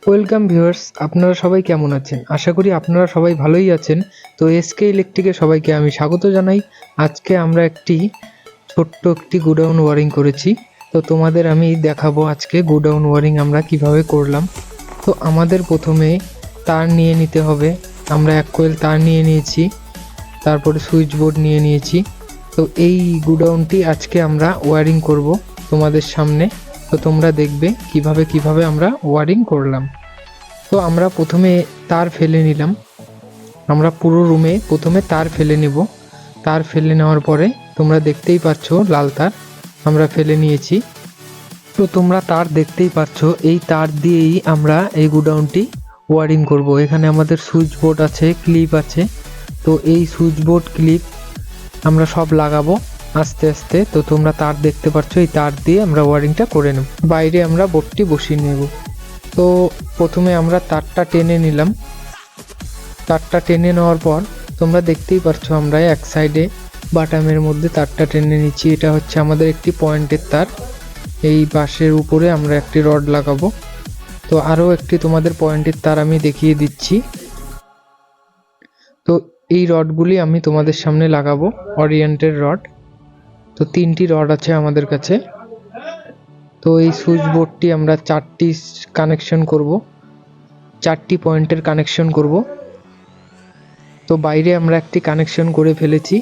Welcome viewers, আপনারা সবাই কেমন আছেন? আশা করি আপনারা সবাই ভালোই আছেন। তো এসকে ইলেকট্রিকে সবাইকে আমি স্বাগত জানাই। আজকে আমরা ছোট্ট একটি গোডাউন ওয়ারিং করেছি। তো তোমাদের আমি দেখাবো আজকে গোডাউন ওয়ারিং আমরা কিভাবে করলাম। তো আমাদের প্রথমে তার নিয়ে নিতে হবে। আমরা 1 কয়েল তার নিয়ে নিয়েছি, তারপরে সুইচ বোর্ড নিয়ে নিয়েছি। তো এই গোডাউনটি আজকে আমরা ওয়ারিং করব তোমাদের সামনে। তো তোমরা দেখবে কিভাবে আমরা ওয়ারিং করলাম। তো আমরা প্রথমে তার ফেলে নিলাম। আমরা পুরো রুমে প্রথমে তার ফেলে নেব। তার ফেলে নেওয়ার পরে তোমরা দেখতেই পাচ্ছ লাল তার আমরা ফেলে নিয়েছি। তো তোমরা তার দেখতেই পাচ্ছ, এই তার দিয়েই আমরা এই গোডাউনটি ওয়ারিং করব। এখানে আমাদের সুইচ বোর্ড আছে, ক্লিপ আছে। তো এই সুইচ বোর্ড ক্লিপ আমরা সব লাগাবো আস্তে আস্তে। তো তোমরা তার দেখতে পাচ্ছ, এই তার দিয়ে আমরা ওয়ারিংটা করে নেব। বাইরে আমরা বোর্ডটি বসিয়ে নেব। তো প্রথমে আমরা তারটা টেনে নিলাম। তারটা টেনে নেওয়ার পর তোমরা দেখতেই পাচ্ছ আমরা এক সাইডে বাটামের মধ্যে তারটা টেনে নিচ্ছি। এটা হচ্ছে আমাদের একটি পয়েন্টের তার। এই বাঁশের উপরে আমরা একটি রড লাগাবো। তো আরও একটি তোমাদের পয়েন্টের তার আমি দেখিয়ে দিচ্ছি। তো এই রডগুলি আমি তোমাদের সামনে লাগাবো, অরিয়েন্টের রড। তো 3টি রড আছে আমাদের কাছে। তো এই সুইচ বোর্ডটি আমরা 4টি কানেকশন করব, 4টি পয়েন্টের কানেকশন করব। তো বাইরে আমরা একটি কানেকশন করে ফেলেছি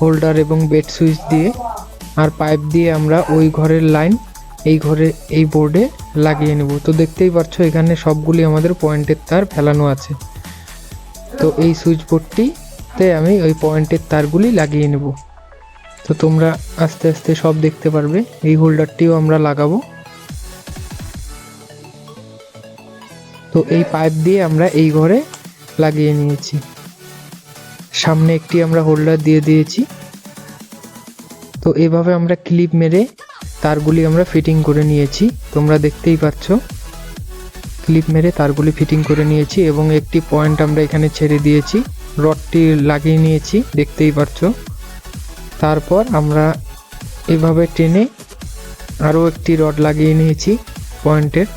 হোল্ডার এবং বেড সুইচ দিয়ে, আর পাইপ দিয়ে আমরা ওই ঘরের লাইন এই বোর্ডে লাগিয়ে নেব। তো দেখতেই পাচ্ছ এখানে সবগুলি আমাদের পয়েন্টের তার ফেলানো আছে। তো এই সুইচ বোর্ডটিতে আমি ওই পয়েন্টের তারগুলি লাগিয়ে নেব। তো তোমরা আস্তে আস্তে সব দেখতে পারবে। এই হোল্ডারটিও আমরা লাগাবো। তো এই পাইপ দিয়ে আমরা এই ঘরে লাগিয়ে নিয়েছি। সামনে একটি আমরা হোল্ডার দিয়ে দিয়েছি। তো এভাবে আমরা ক্লিপ মেরে তারগুলি আমরা ফিটিং করে নিয়েছি। তোমরা দেখতেই পাচ্ছ ক্লিপ মেরে তারগুলি ফিটিং করে নিয়েছি এবং একটি পয়েন্ট আমরা এখানে ছেড়ে দিয়েছি, রডটি লাগিয়ে নিয়েছি দেখতেই পাচ্ছ। তারপর আমরা এভাবে টেনে আরও একটি রড লাগিয়ে নিয়েছি পয়েন্টের।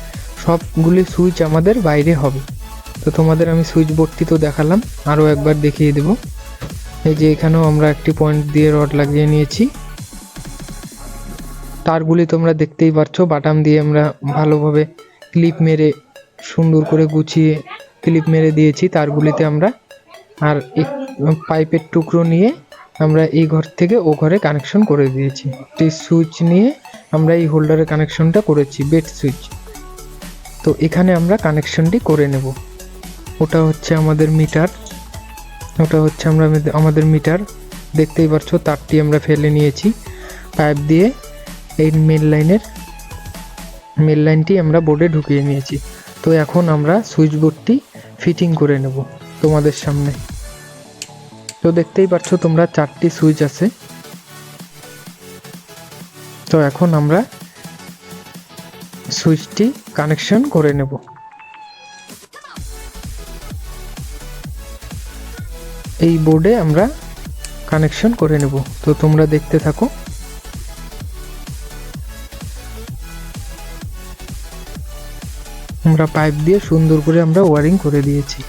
সবগুলি সুইচ আমাদের বাইরে হবে। তো তোমাদের আমি সুইচ বোর্ডটি তো দেখালাম, আরও একবার দেখিয়ে দেব। এই যে এখানেও আমরা একটি পয়েন্ট দিয়ে রড লাগিয়ে নিয়েছি। তারগুলি তোমরা দেখতেই পাচ্ছ, বাটাম দিয়ে আমরা ভালোভাবে ক্লিপ মেরে সুন্দর করে গুছিয়ে ক্লিপ মেরে দিয়েছি তারগুলিতে আমরা। আর এক পাইপের টুকরো নিয়ে আমরা এই ঘর থেকে ও ঘরে কানেকশন করে দিয়েছি। একটি সুইচ নিয়ে আমরা এই হোল্ডারের কানেকশনটা করেছি, বেড সুইচ। তো এখানে আমরা কানেকশনটি করে নেব। ওটা হচ্ছে আমাদের মিটার, আমাদের মিটার দেখতেই পাচ্ছ। তারটি আমরা ফেলে নিয়েছি পাইপ দিয়ে। এই মেন লাইনটি আমরা বোর্ডে ঢুকিয়ে নিয়েছি। তো এখন আমরা সুইচ বোর্ডটি ফিটিং করে নেব তোমাদের সামনে। তো দেখতেই পাচ্ছ তোমরা 4টি সুইচ আছে। তো এখন আমরা সুইচটি কানেকশন করে নেব। এই বোর্ডে আমরা কানেকশন করে নেব। তো তোমরা দেখতে থাকো। আমরা পাইপ দিয়ে সুন্দর করে আমরা ওয়ারিং করে দিয়েছি।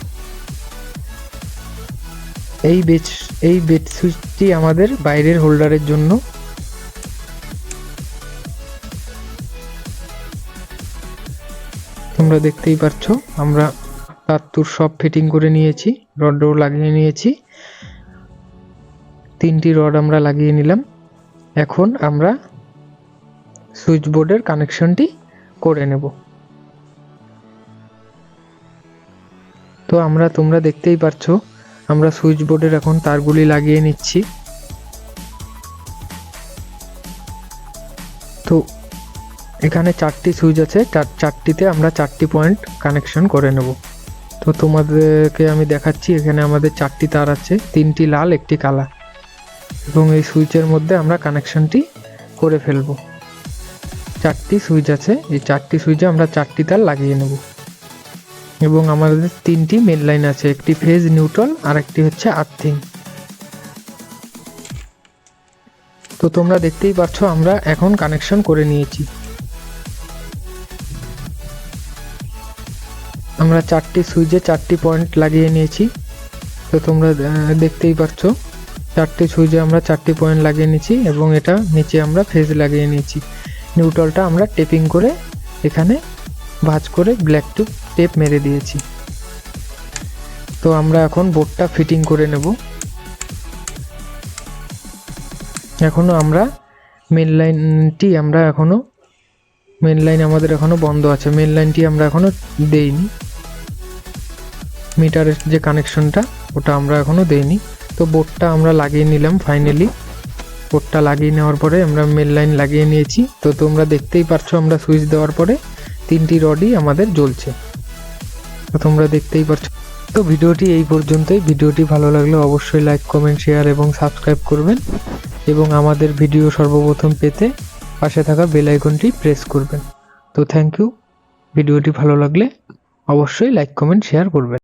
এই বেড সুইচটি আমাদের বাইরের হোল্ডারের জন্য। তোমরা দেখতেই পাচ্ছ আমরা তার সব ফিটিং করে নিয়েছি, রডও লাগিয়ে নিয়েছি। 3টি রড আমরা লাগিয়ে নিলাম। এখন আমরা সুইচ বোর্ডের কানেকশনটি করে নেব। তো তোমরা দেখতেই পাচ্ছ আমরা সুইচ বোর্ডের এখন তারগুলি লাগিয়ে নিচ্ছি। তো এখানে 4টি সুইচ আছে, 4টিতে আমরা 4টি পয়েন্ট কানেকশন করে নেব। তো তোমাদেরকে আমি দেখাচ্ছি, এখানে আমাদের 4টি তার আছে, 3টি লাল, একটি কালা। এবং এই সুইচের মধ্যে আমরা কানেকশনটি করে ফেলব। 4টি সুইচ আছে, এই 4টি সুইচে আমরা 4টি তার লাগিয়ে নেব। এবং আমাদের 3টি মেন লাইন আছে, একটি ফেজ, নিউট্রাল, আর একটি হচ্ছে আর্থিং। তো তোমরা দেখতেই পাচ্ছ আমরা এখন কানেকশন করে নিয়েছি। আমরা 4টি সুইচে 4টি পয়েন্ট লাগিয়ে নিয়েছি। তো তোমরা দেখতেই পাচ্ছ 4টি সুইচে আমরা 4টি পয়েন্ট লাগিয়ে নিয়েছি এবং এটা নিচে আমরা ফেজ লাগিয়ে নিয়েছি। নিউট্রালটা আমরা টেপিং করে এখানে ভাঁজ করে ব্ল্যাক টেপ মেরে দিয়েছি। তো আমরা এখন বোর্ডটা ফিটিং করে নেব। এখনো আমরা মেন লাইনটি আমাদের এখনো বন্ধ আছে, মেন লাইনটি আমরা এখনো দেইনি, মিটারের যে কানেকশনটা ওটা আমরা এখনো দেইনি। তো বোর্ডটা আমরা লাগিয়ে নিলাম ফাইনালি। বোর্ডটা লাগিয়ে নেওয়ার পরে আমরা মেন লাইন লাগিয়ে নিয়েছি। তো তোমরা দেখতেই পাচ্ছ আমরা সুইচ দেওয়ার পরে 3টি রডই আমাদের জ্বলছে, তো তোমরা দেখতেই পাচ্ছ। তো ভিডিওটি এই পর্যন্তই। ভিডিওটি ভালো লাগলে অবশ্যই লাইক, কমেন্ট, শেয়ার এবং সাবস্ক্রাইব করবেন এবং আমাদের ভিডিও সর্বপ্রথম পেতে পাশে থাকা বেল আইকনটি প্রেস করবেন। তো থ্যাংক ইউ। ভিডিওটি ভালো লাগলে অবশ্যই লাইক, কমেন্ট, শেয়ার করবেন।